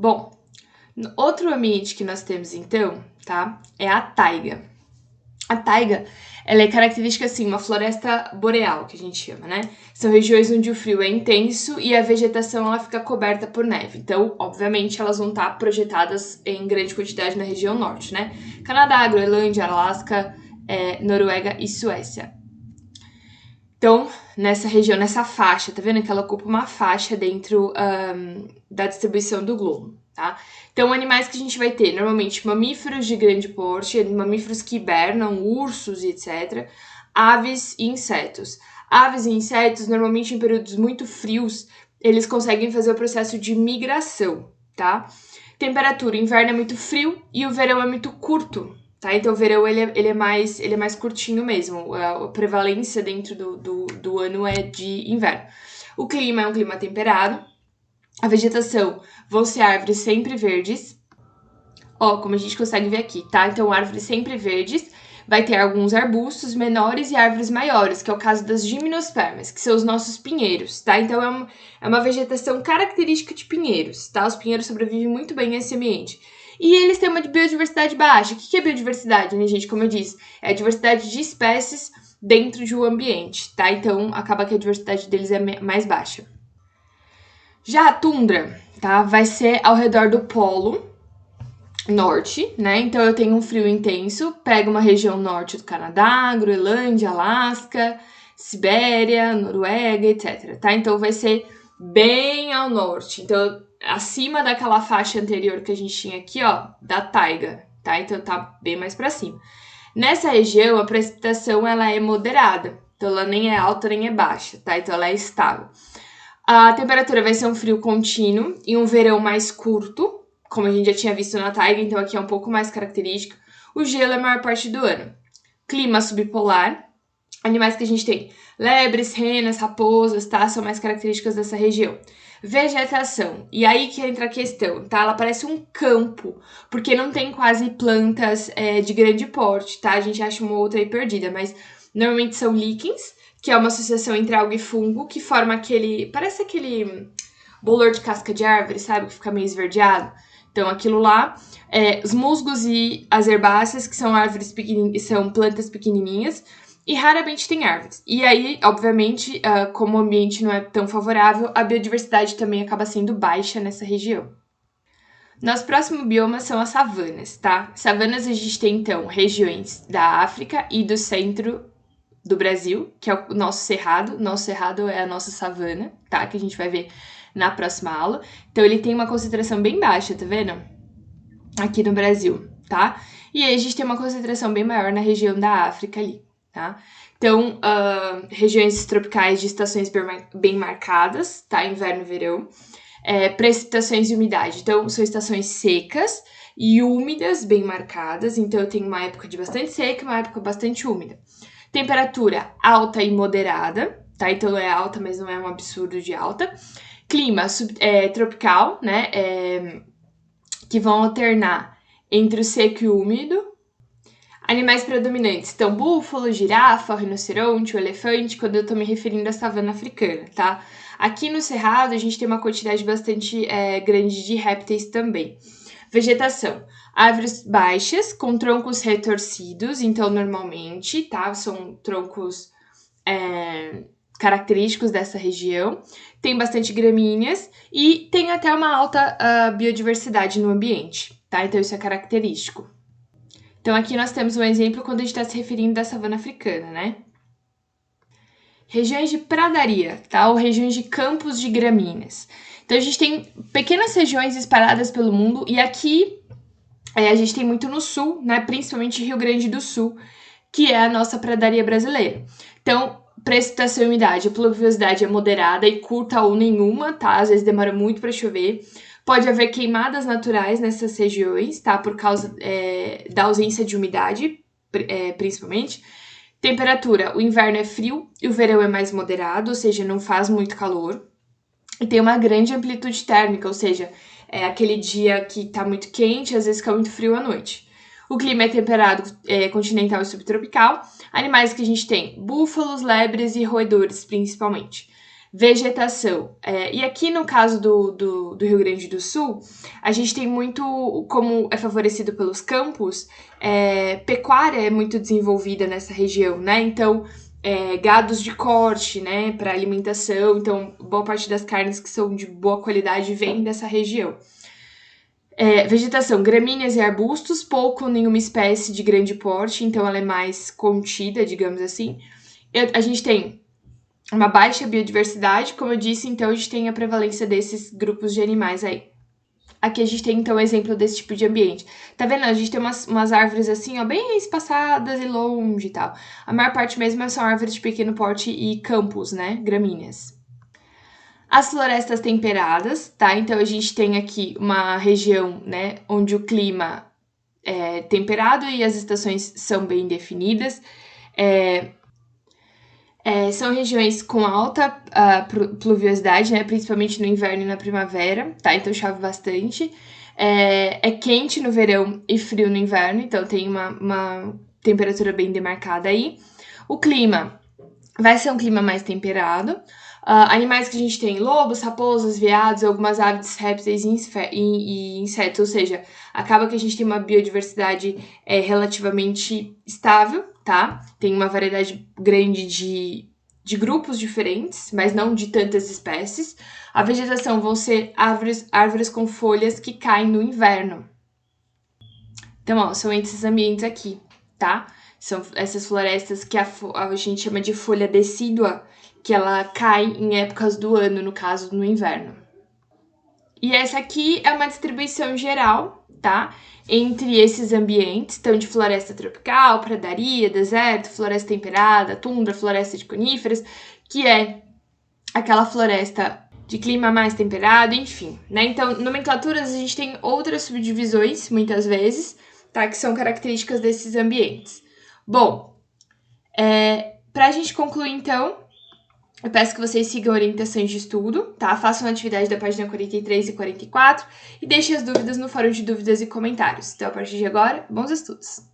Bom, outro ambiente que nós temos, então, tá? É a taiga. A taiga, ela é característica, assim, uma floresta boreal, que a gente chama, né? São regiões onde o frio é intenso e a vegetação, ela fica coberta por neve. Então, obviamente, elas vão estar projetadas em grande quantidade na região norte, né? Canadá, Groenlândia, Alasca, Noruega e Suécia. Então, nessa região, nessa faixa, tá vendo que ela ocupa uma faixa dentro da distribuição do globo, tá? Então, animais que a gente vai ter, normalmente, mamíferos de grande porte, mamíferos que hibernam, ursos e etc., aves e insetos. Aves e insetos, normalmente em períodos muito frios, eles conseguem fazer o processo de migração, tá? Temperatura, inverno é muito frio e o verão é muito curto, tá? Então o verão ele é mais curtinho mesmo. A prevalência dentro do ano é de inverno. O clima é um clima temperado. A vegetação vão ser árvores sempre verdes. Ó, como a gente consegue ver aqui, tá? Então árvores sempre verdes. Vai ter alguns arbustos menores e árvores maiores, que é o caso das gimnospermas, que são os nossos pinheiros, tá? Então é uma vegetação característica de pinheiros, tá? Os pinheiros sobrevivem muito bem nesse ambiente. E eles têm uma biodiversidade baixa. O que é biodiversidade, né, gente? Como eu disse, é a diversidade de espécies dentro de um ambiente, tá? Então acaba que a diversidade deles é mais baixa. Já a tundra, tá? Vai ser ao redor do polo norte, né? Então eu tenho um frio intenso, pego uma região norte do Canadá, Groenlândia, Alasca, Sibéria, Noruega, etc, tá? Então vai ser bem ao norte. Então, acima daquela faixa anterior que a gente tinha aqui, ó, da taiga, tá? Então tá bem mais para cima. Nessa região, a precipitação ela é moderada. Então ela nem é alta nem é baixa, tá? Então ela é estável. A temperatura vai ser um frio contínuo e um verão mais curto, como a gente já tinha visto na taiga, então aqui é um pouco mais característico. O gelo é a maior parte do ano. Clima subpolar. Animais que a gente tem: lebres, renas, raposas, tá? São mais características dessa região. Vegetação. E aí que entra a questão, tá? Ela parece um campo, porque não tem quase plantas de grande porte, tá? A gente acha uma outra aí perdida, mas normalmente são líquens, que é uma associação entre alga e fungo, que forma parece aquele bolor de casca de árvore, sabe? Que fica meio esverdeado. Então, aquilo lá, os musgos e as herbáceas, que são árvores pequenininhas, são plantas pequenininhas, e raramente tem árvores. E aí, obviamente, como o ambiente não é tão favorável, a biodiversidade também acaba sendo baixa nessa região. Nosso próximo bioma são as savanas, tá? Savanas a gente tem, então, regiões da África e do centro do Brasil, que é o nosso cerrado. Nosso cerrado é a nossa savana, tá? Que a gente vai ver na próxima aula. Então, ele tem uma concentração bem baixa, tá vendo? Aqui no Brasil, tá? E aí, a gente tem uma concentração bem maior na região da África ali, tá? Então, regiões tropicais de estações bem marcadas, tá? Inverno e verão. Precipitações e umidade. Então, são estações secas e úmidas, bem marcadas. Então, eu tenho uma época de bastante seca e uma época bastante úmida. Temperatura alta e moderada, tá? Então, é alta, mas não é um absurdo de alta. Clima tropical, né? Que vão alternar entre o seco e o úmido. Animais predominantes, então, búfalo, girafa, o rinoceronte, o elefante, quando eu tô me referindo à savana africana, tá? Aqui no Cerrado, a gente tem uma quantidade bastante grande de répteis também. Vegetação: árvores baixas, com troncos retorcidos, então, normalmente, tá? São troncos característicos dessa região. Tem bastante gramíneas e tem até uma alta biodiversidade no ambiente, tá? Então, isso é característico. Então, aqui nós temos um exemplo quando a gente está se referindo da savana africana, né? Regiões de pradaria, tá? Ou regiões de campos de gramíneas. Então, a gente tem pequenas regiões espalhadas pelo mundo e aqui a gente tem muito no sul, né? Principalmente Rio Grande do Sul, que é a nossa pradaria brasileira. Então, precipitação e umidade, a pluviosidade é moderada e curta ou nenhuma, tá? Às vezes demora muito para chover. Pode haver queimadas naturais nessas regiões, tá? Por causa da ausência de umidade, principalmente. Temperatura: o inverno é frio e o verão é mais moderado, ou seja, não faz muito calor. E tem uma grande amplitude térmica, ou seja, é aquele dia que tá muito quente e às vezes fica muito frio à noite. O clima é temperado, continental e subtropical. Animais que a gente tem: búfalos, lebres e roedores, principalmente. Vegetação. E aqui no caso do Rio Grande do Sul, a gente tem muito, como é favorecido pelos campos, pecuária é muito desenvolvida nessa região, né? Então, gados de corte, né, para alimentação. Então, boa parte das carnes que são de boa qualidade vem dessa região. Vegetação, gramíneas e arbustos, pouco ou nenhuma espécie de grande porte, então ela é mais contida, digamos assim. A gente tem uma baixa biodiversidade, como eu disse, então a gente tem a prevalência desses grupos de animais aí. Aqui a gente tem, então, um exemplo desse tipo de ambiente. Tá vendo? A gente tem umas árvores assim, ó, bem espaçadas e longe e tal. A maior parte mesmo são árvores de pequeno porte e campos, né? Gramíneas. As florestas temperadas, tá? Então a gente tem aqui uma região, né, onde o clima é temperado e as estações são bem definidas. São regiões com alta pluviosidade, né, principalmente no inverno e na primavera, tá? Então chove bastante. É quente no verão e frio no inverno, então tem uma temperatura bem demarcada aí. O clima vai ser um clima mais temperado. Animais que a gente tem: lobos, raposas, veados, algumas aves, répteis e insetos, ou seja, acaba que a gente tem uma biodiversidade relativamente estável, tá? Tem uma variedade grande de grupos diferentes, mas não de tantas espécies. A vegetação vão ser árvores com folhas que caem no inverno. Então, ó, são esses ambientes aqui, tá? São essas florestas que a gente chama de folha decídua, que ela cai em épocas do ano, no caso, no inverno. E essa aqui é uma distribuição geral, tá? Entre esses ambientes, então de floresta tropical, pradaria, deserto, floresta temperada, tundra, floresta de coníferas, que é aquela floresta de clima mais temperado, enfim, né? Então, nomenclaturas, a gente tem outras subdivisões, muitas vezes, tá? Que são características desses ambientes. Bom, pra gente concluir, então, eu peço que vocês sigam orientações de estudo, tá? Façam a atividade da página 43 e 44 e deixem as dúvidas no fórum de dúvidas e comentários. Então, a partir de agora, bons estudos!